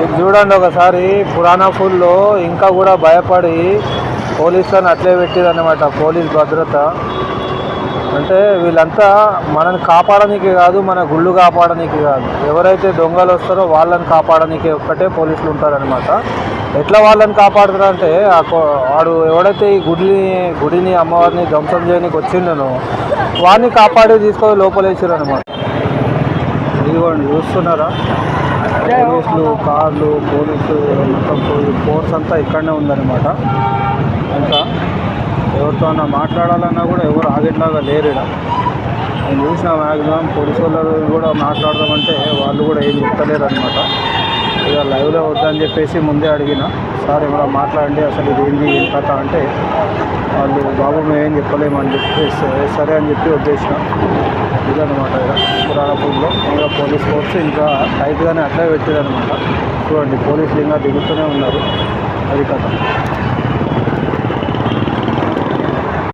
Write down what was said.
ఇది చూడండి ఒకసారి పురాణా ఫుల్లో ఇంకా కూడా భయపడి పోలీసులను అట్లే పెట్టిరన్నమాట. పోలీస్ భద్రత అంటే వీళ్ళంతా మనల్ని కాపాడనీకి కాదు, మన గుళ్ళు కాపాడనీకి కాదు, ఎవరైతే దొంగలు వస్తారో వాళ్ళని కాపాడనీకి ఒక్కటే పోలీసులు ఉంటారనమాట. ఎట్లా వాళ్ళని కాపాడుతారంటే వాడు ఎవడైతే ఈ గుడిని అమ్మవారిని ధ్వంసం చేయడానికి వచ్చిండనో వాడిని కాపాడి తీసుకొని లోపలేసారు అనమాట. ఇదిగోండి చూస్తున్నారా, పోలీసులు, కార్లు, పోలీసు మొత్తం ఫోర్స్ అంతా ఇక్కడనే ఉందన్నమాట. ఇంకా ఎవరితో మాట్లాడాలన్నా కూడా ఎవరు ఆగేట్లాగా లేరు. నేను చూసిన మ్యాక్సిమం పోలీసు వాళ్ళు కూడా మాట్లాడదామంటే వాళ్ళు కూడా ఏం చెప్తలేరు అనమాట. ఇక లైవ్లో వద్దని చెప్పేసి ముందే అడిగిన, సార్ ఏమైనా మాట్లాడండి అసలు ఇది ఏంది ఏం కథ అంటే వాళ్ళు బాబు మేము ఏం చెప్పలేమని చెప్పేసి సరే అని చెప్పి వదిలేసిన. ఇదనమాట ఇక పురాణపూర్లో ఇంకా పోలీస్ ఫోర్స్ ఇంకా టైట్గానే అట్లే పెట్టారనమాట. చూడండి పోలీసులు ఇంకా దిగుతూనే ఉన్నారు. అది కథ.